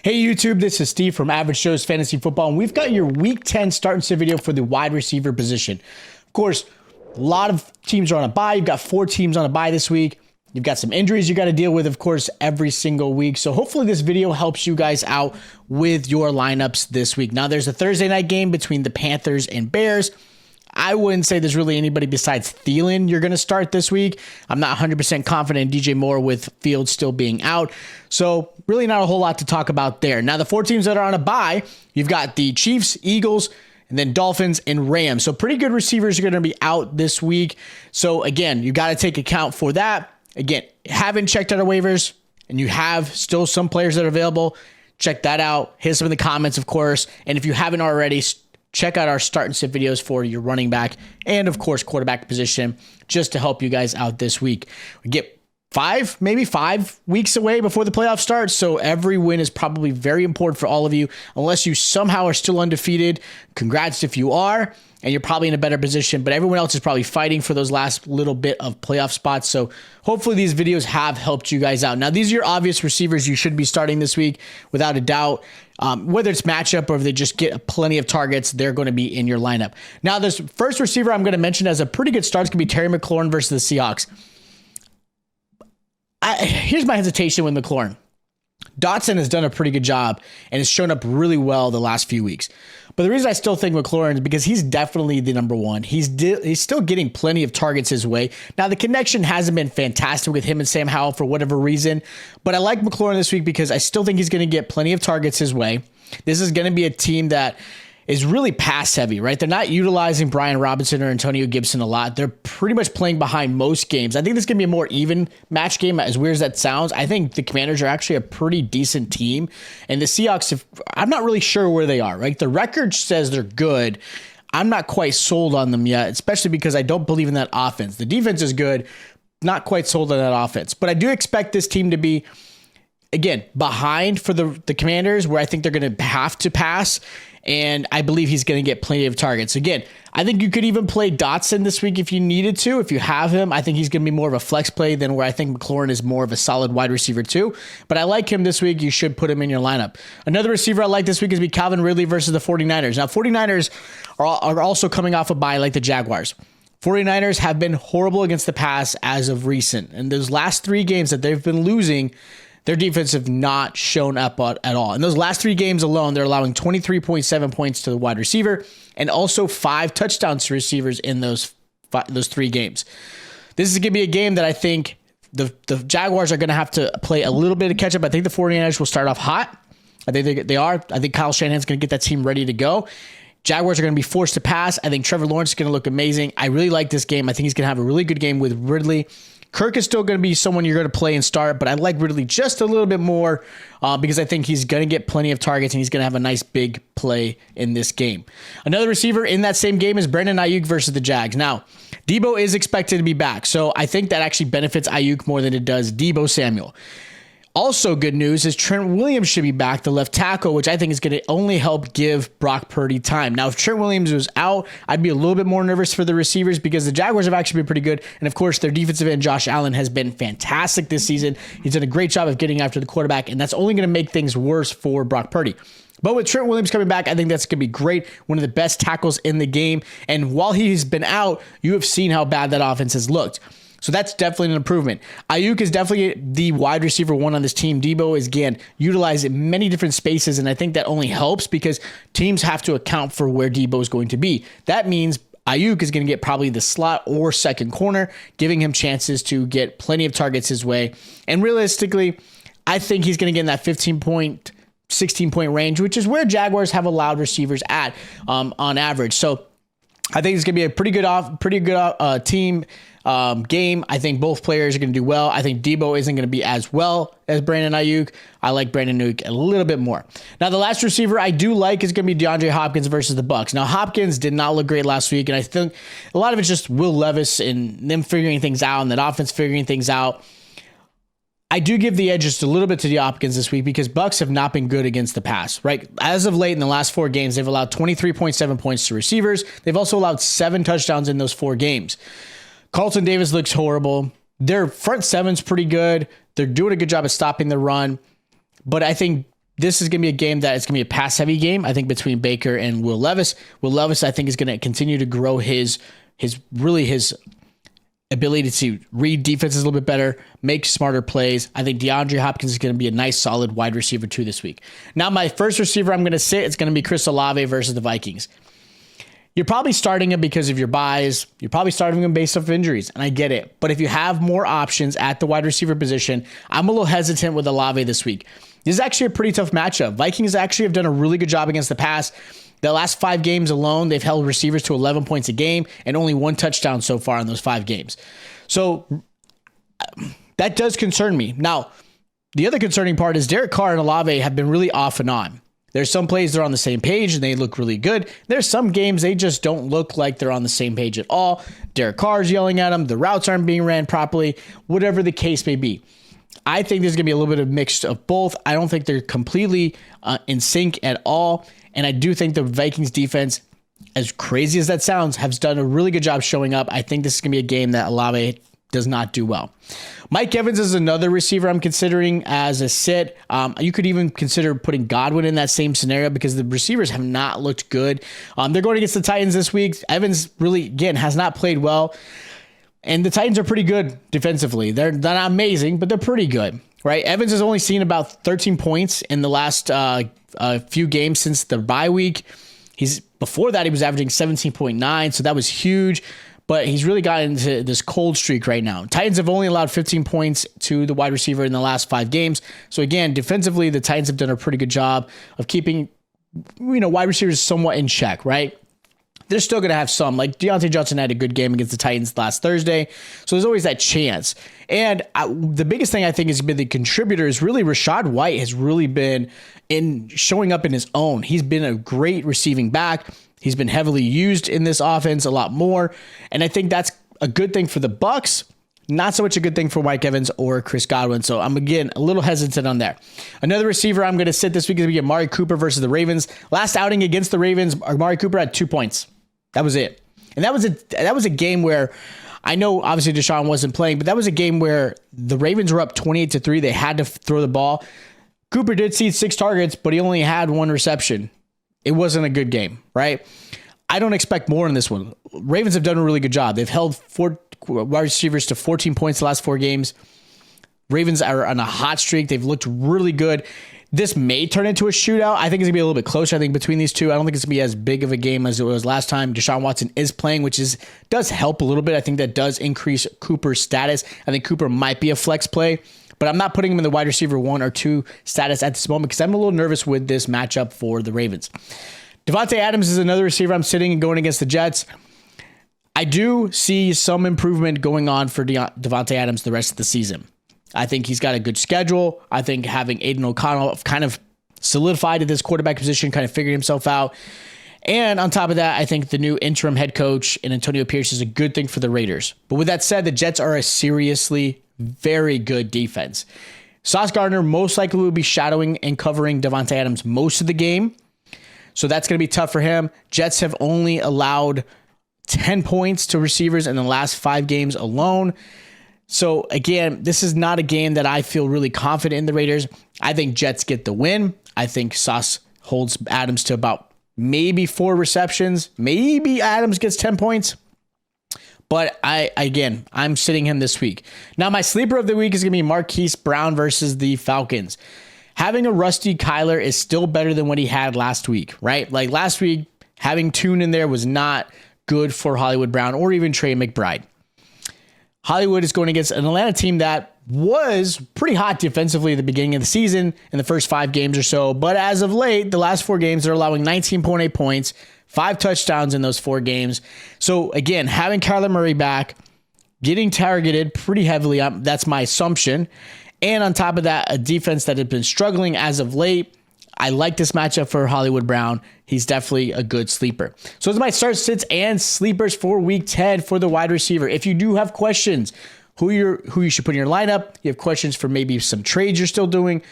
Hey YouTube, this is Steve from Average Joe's Fantasy Football, and we've got your Week 10 start and sit video for the wide receiver position. Of course, a lot of teams are on a bye. You've got 4 teams on a bye this week. You've got some injuries you got to deal with, of course, every single week. So hopefully this video helps you guys out with your lineups this week. Now, there's a Thursday night game between the Panthers and Bears. I wouldn't say there's really anybody besides Thielen you're going to start this week. I'm not 100% confident in DJ Moore with Fields still being out. So really not a whole lot to talk about there. Now, the 4 teams that are on a bye, you've got the Chiefs, Eagles, and then Dolphins and Rams. So pretty good receivers are going to be out this week. So again, you got to take account for that. Again, haven't checked out our waivers and you have still some players that are available, check that out. Hit some in the comments, of course. And if you haven't already, check out our start and sit videos for your running back and, of course, quarterback position just to help you guys out this week. We get maybe 5 weeks away before the playoffs start, so every win is probably very important for all of you. Unless you somehow are still undefeated, congrats if you are, and you're probably in a better position, but everyone else is probably fighting for those last little bit of playoff spots. So hopefully these videos have helped you guys out. Now, these are your obvious receivers you should be starting this week, without a doubt. Whether it's matchup or if they just get plenty of targets, they're going to be in your lineup. Now, this first receiver I'm going to mention as a pretty good start is going to be Terry McLaurin versus the Seahawks. Here's my hesitation with McLaurin. Dotson has done a pretty good job and has shown up really well the last few weeks. But the reason I still think McLaurin is because he's definitely the number one. He's still getting plenty of targets his way. Now, the connection hasn't been fantastic with him and Sam Howell for whatever reason, but I like McLaurin this week because I still think he's going to get plenty of targets his way. This is going to be a team that is really pass heavy, right? They're not utilizing Brian Robinson or Antonio Gibson a lot. They're pretty much playing behind most games. I think this is going to be a more even match game, as weird as that sounds. I think the Commanders are actually a pretty decent team. And the Seahawks, I'm not really sure where they are, right? The record says they're good. I'm not quite sold on them yet, especially because I don't believe in that offense. The defense is good, not quite sold on that offense. But I do expect this team to be, again, behind for the Commanders, where I think they're going to have to pass. And I believe he's going to get plenty of targets. Again, I think you could even play Dotson this week if you needed to. If you have him, I think he's going to be more of a flex play than where I think McLaurin is more of a solid wide receiver too. But I like him this week. You should put him in your lineup. Another receiver I like this week is be Calvin Ridley versus the 49ers. Now, 49ers are also coming off a bye like the Jaguars. 49ers have been horrible against the pass as of recent. And those last 3 games that they've been losing, their defense have not shown up at all. In those last 3 games alone, they're allowing 23.7 points to the wide receiver and also 5 touchdowns to receivers in those 3 games. This is going to be a game that I think the Jaguars are going to have to play a little bit of catch up. I think the 49ers will start off hot. I think they are. I think Kyle Shanahan's going to get that team ready to go. Jaguars are going to be forced to pass. I think Trevor Lawrence is going to look amazing. I really like this game. I think he's going to have a really good game with Ridley. Kirk is still going to be someone you're going to play and start, but I like Ridley just a little bit more because I think he's going to get plenty of targets and he's going to have a nice big play in this game. Another receiver in that same game is Brandon Ayuk versus the Jags. Now, Debo is expected to be back, so I think that actually benefits Ayuk more than it does Debo Samuel. Also good news is Trent Williams should be back, the left tackle, which I think is going to only help give Brock Purdy time. Now, if Trent Williams was out, I'd be a little bit more nervous for the receivers because the Jaguars have actually been pretty good. And of course, their defensive end, Josh Allen, has been fantastic this season. He's done a great job of getting after the quarterback, and that's only going to make things worse for Brock Purdy. But with Trent Williams coming back, I think that's going to be great. One of the best tackles in the game. And while he's been out, you have seen how bad that offense has looked. So that's definitely an improvement. Ayuk is definitely the wide receiver 1 on this team. Debo is, again, utilized in many different spaces, and I think that only helps because teams have to account for where Debo is going to be. That means Ayuk is going to get probably the slot or second corner, giving him chances to get plenty of targets his way. And realistically, I think he's going to get in that 16-point range, which is where Jaguars have allowed receivers at on average. So I think it's going to be a pretty good team game. I think both players are going to do well. I think Debo isn't going to be as well as Brandon Ayuk. I like Brandon Ayuk a little bit more. Now, the last receiver I do like is going to be DeAndre Hopkins versus the Bucs. Now, Hopkins did not look great last week, and I think a lot of it's just Will Levis and them figuring things out and that offense figuring things out. I do give the edge just a little bit to the Hopkins this week because Bucs have not been good against the pass, right? As of late in the last 4 games, they've allowed 23.7 points to receivers. They've also allowed 7 touchdowns in those 4 games. Carlton Davis looks horrible. Their front seven's pretty good. They're doing a good job of stopping the run. But I think this is going to be a game that it's going to be a pass-heavy game, I think, between Baker and Will Levis. Will Levis, I think, is going to continue to grow his ability to read defenses a little bit better, make smarter plays. I think DeAndre Hopkins is going to be a nice, solid wide receiver too this week. Now, my first receiver I'm going to sit, it's going to be Chris Olave versus the Vikings. You're probably starting him because of your buys. You're probably starting him based off injuries, and I get it. But if you have more options at the wide receiver position, I'm a little hesitant with Olave this week. This is actually a pretty tough matchup. Vikings actually have done a really good job against the pass. The last 5 games alone, they've held receivers to 11 points a game and only 1 touchdown so far in those 5 games. So that does concern me. Now, the other concerning part is Derek Carr and Olave have been really off and on. There's some plays they're on the same page and they look really good. There's some games they just don't look like they're on the same page at all. Derek Carr's yelling at them. The routes aren't being ran properly, whatever the case may be. I think there's going to be a little bit of mix of both. I don't think they're completely in sync at all. And I do think the Vikings defense, as crazy as that sounds, has done a really good job showing up. I think this is going to be a game that Olave does not do well. Mike Evans is another receiver I'm considering as a sit. You could even consider putting Godwin in that same scenario because the receivers have not looked good. They're going against the Titans this week. Evans really, again, has not played well. And the Titans are pretty good defensively. They're not amazing, but they're pretty good, right? Evans has only seen about 13 points in the last few games since the bye week. Before that, he was averaging 17.9, so that was huge. But he's really gotten into this cold streak right now. Titans have only allowed 15 points to the wide receiver in the last 5 games. So again, defensively, the Titans have done a pretty good job of keeping, wide receivers somewhat in check, right? They're still going to have some. Like Deontay Johnson had a good game against the Titans last Thursday. So there's always that chance. And the biggest thing I think has been the contributor is really Rachaad White has really been showing up in his own. He's been a great receiving back. He's been heavily used in this offense a lot more. And I think that's a good thing for the Bucs. Not so much a good thing for Mike Evans or Chris Godwin. So I'm, again, a little hesitant on there. Another receiver I'm going to sit this week is going to be Amari Cooper versus the Ravens. Last outing against the Ravens, Amari Cooper had 2 points. That was it. And that was a game where I know obviously Deshaun wasn't playing, but that was a game where the Ravens were up 28-3. They had to throw the ball. Cooper did see 6 targets, but he only had 1 reception. It wasn't a good game, right? I don't expect more in this one. Ravens have done a really good job. They've held 4 wide receivers to 14 points the last 4 games. Ravens are on a hot streak. They've looked really good. This may turn into a shootout. I think it's going to be a little bit closer, I think, between these two. I don't think it's going to be as big of a game as it was last time. Deshaun Watson is playing, which does help a little bit. I think that does increase Cooper's status. I think Cooper might be a flex play, but I'm not putting him in the wide receiver 1 or 2 status at this moment because I'm a little nervous with this matchup for the Ravens. Devontae Adams is another receiver I'm sitting and going against the Jets. I do see some improvement going on for Devontae Adams the rest of the season. I think he's got a good schedule. I think having Aiden O'Connell kind of solidified at this quarterback position, kind of figured himself out. And on top of that, I think the new interim head coach in Antonio Pierce is a good thing for the Raiders. But with that said, the Jets are a seriously very good defense. Sauce Gardner most likely will be shadowing and covering Devontae Adams most of the game. So that's going to be tough for him. Jets have only allowed 10 points to receivers in the last 5 games alone. So again, this is not a game that I feel really confident in the Raiders. I think Jets get the win. I think Sauce holds Adams to about maybe 4 receptions. Maybe Adams gets 10 points. But I'm sitting him this week. Now, my sleeper of the week is going to be Marquise Brown versus the Falcons. Having a rusty Kyler is still better than what he had last week, right? Like last week, having Tune in there was not good for Hollywood Brown or even Trey McBride. Hollywood is going against an Atlanta team that was pretty hot defensively at the beginning of the season in the first 5 games or so. But as of late, the last 4 games, they're allowing 19.8 points, 5 touchdowns in those 4 games. So again, having Kyler Murray back, getting targeted pretty heavily, that's my assumption. And on top of that, a defense that had been struggling as of late. I like this matchup for Hollywood Brown. He's definitely a good sleeper. So those are my start sits and sleepers for week 10 for the wide receiver. If you do have questions, who you should put in your lineup, you have questions for maybe some trades you're still doing,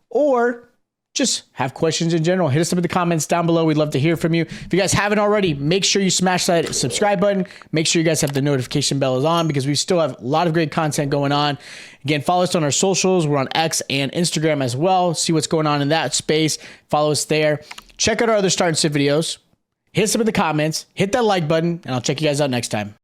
or just have questions in general, hit us up in the comments down below. We'd love to hear from you. If you guys haven't already, make sure you smash that subscribe button. Make sure you guys have the notification bell is on because we still have a lot of great content going on. Again, follow us on our socials. We're on X and Instagram as well. See what's going on in that space. Follow us there. Check out our other start and sit videos. Hit us up in the comments. Hit that like button, and I'll check you guys out next time.